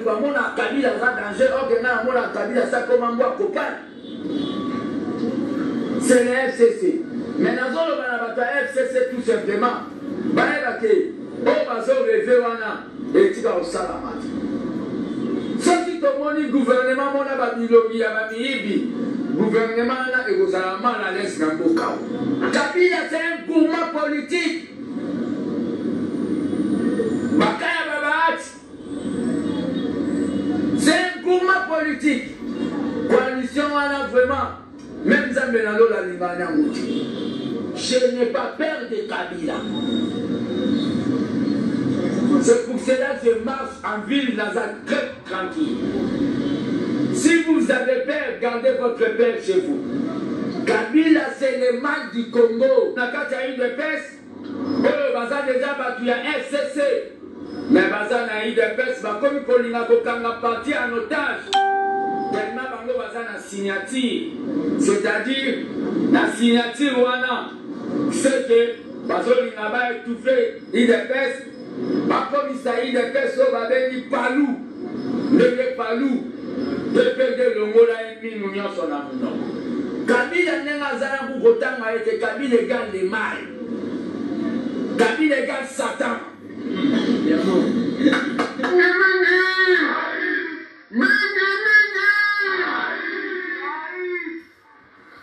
Bamona Kabila za danger, ok, na mona Kabila ça comment moi copain. C'est le FCC. Mais dans le banabata FCC tout simplement. Baïba ke, oh bazo rêver wana et tika au salamati. Si tout le monde gouvernement mona babilobi ya babiibi, gouvernement na et vous allez mal à l'aise dans le cas. Kabila c'est un gourmand politique. Bakaya babaati. C'est un gourmand politique. Coalition wana vraiment. Même Zambénalo la Libana Mouti. Je n'ai pas peur de Kabila. C'est pour cela que je marche en ville dans un club tranquille. Si vous avez peur, gardez votre peur chez vous. Kabila, c'est le mal du Congo. Nakata une peste. Oh, Baza déjà battu à FCC. Mais Baza n'a eu de peste. Comme il faut l'ingakokanga parti en otage. Tellement bango baza na signature. C'est-à-dire, la signature wana. C'est que bazo l'ingaba étouffé. Il de peste. Comme il s'agit de peste, on va venir palou. Le palou. Depuis que le mot là est mis, nous n'y en sommes pas. Kabila n'est pas un bourgotin, mais Kabila égale les mal. Kabila égale Satan.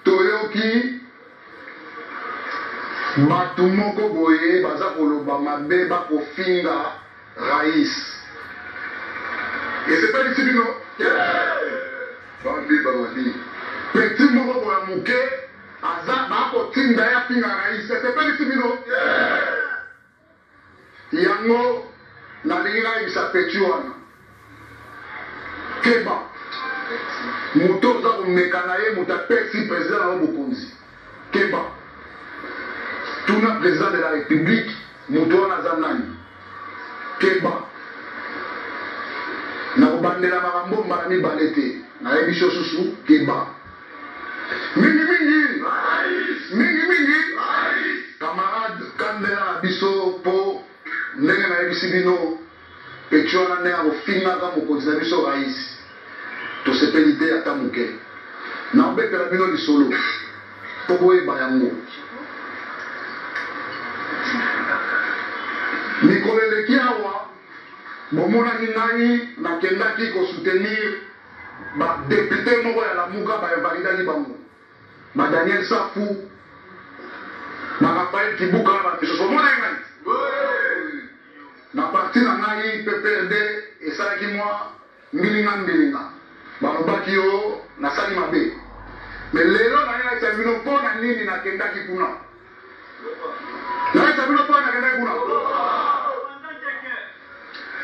Toyoki Matumoko Boye, Baza Koloba Mabe, Bako Finga, Raïs. Et c'est pas du Tibino? Bambi. Petit Moko Boya Mouké, Aza Bako Tinga ya Finga Raïs. C'est pas du Tibino? Yango, Nalinga Isapetuana. Keba. Mouto za Mekanaye, Mouta Pexi, président de Bokonzi. Keba. Tout le président de la République, Mouto Nazanani. Keba. Nakobandela makambo marami balete. Na ebiso susu, Keba. Mingi. Camarade, Kandela biso po ndenge na ebisi bino Petuana ne a finga ka mokonzi na biso Raïs. To sepelite ata muke. Na obetela bino lisolo. Po boyeba yango. Mikolo eleki awa bomonaki ngai nakendaki kosoutenir badepute moko ya Lamuka baevalidaki bango. Daniel Safu, Rafael Kibuka na bamisoso omona ngai. Na parti na ngai PPRD esalaki mwa mbilinga balobaki yo nasali mabe. Mais lelo nayeisa bino mpo na nini nakendaki kuna. Nayeisa bino mpo nakendaki kuna.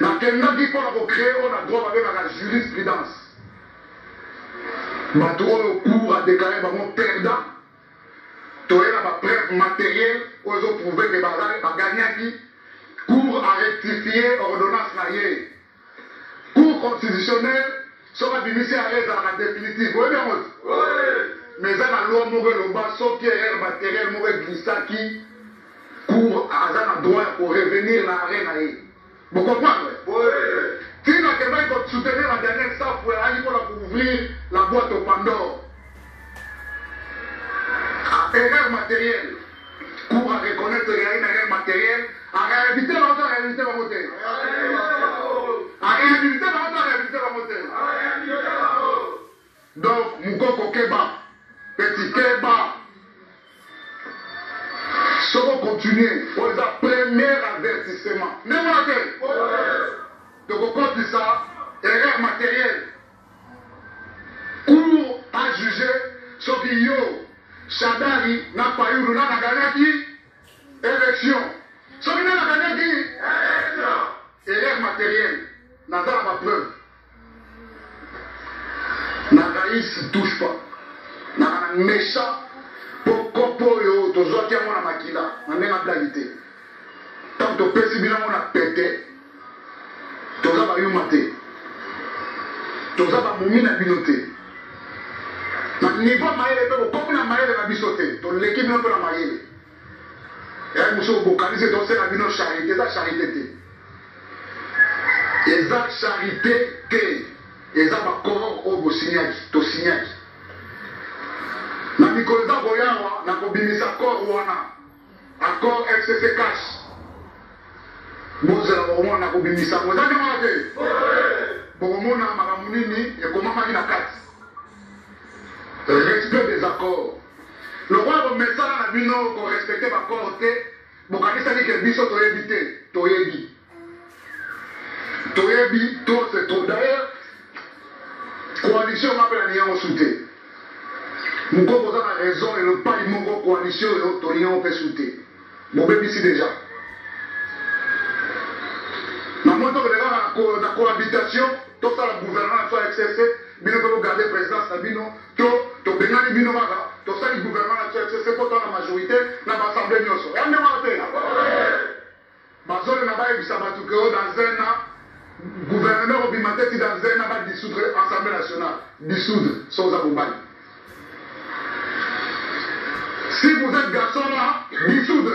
Nakendaki mpona kocrée oyo na droit babengaka jurisprudence. Bato oyo cour a déclaré bango perdant. Toyela bapreuve matérielle oyo ezoprouve ke baganyaki. Cour a rectifié ordonnance na ye. Cour constitutionnelle soka bimisi arrêt dans la définitive. Oui, bien, oui. Mais ça, la loi mourait le bas, sauf qu'il y a un matériel mourait glissaki. Cour à un droit pour revenir à l'arrêt. Vous comprenez? Oui. Si nous avons soutenir la dernière staff, il faut ouvrir la boîte au Pandore. Erreur matérielle. Cour à reconnaître qu'il y a une erreur matérielle. À réhabiliter l'autre, à réhabiliter la montée. À réhabiliter l'autre, à réhabiliter la montée. Donc, Moukoko Keba, Petit Keba, si on continue, on a premier avertissement. N'importe donc, on compte ça, erreur matérielle. Cour à juger, ce qui yo, Chadari n'a pas eu le nom de gagné élection. Ce qui n'a pas gagné élection. Erreur matérielle, n'a pas la preuve. Raïs touche pas. Na méchant pour kopo yo tozo ki amona makila na ndenga blagité. Tant to pesi bina mona pété. Toza ba yumate. Toza ba mumina binoté. Na niveau maele pe ko na maele na bisoté. To l'équipe no pe na maele. Ya muso bokaliser to se na bino charité, ça charité té. eza charité te eza bakor oyo bosignaki tosignaki na mikolo eza koyawa na kobimisa kor wana accord FCC cash bozela bokomona na kobimisa ngo eza ndimona te bokomona makambo nini ekomamaki na kati respect des accords lokwa bomesala na bino korespecte bakor te bokanisaki ke biso toyebi te toyebi to c'est trop d'ailleurs coalition ngapela niyango su te moko boza na raison elopai moko coalition oyo tolingango mpe su te bobebisi déjà na moi tokoleka na cohabitation tosala gouvernement na so ya FCC bino mpe bogarde présidence na bino tobengani bino kaka tosali gouvernement na so ya FCC mpo tona majorité na baassemblée nyonso yandemaka te bazole na bayebisa bato ke oyo dans un an gouverneur obima te ti dans un an va dissoudre assemblée nationale dissoudre soza mobali si vous êtes garçon là dissoudre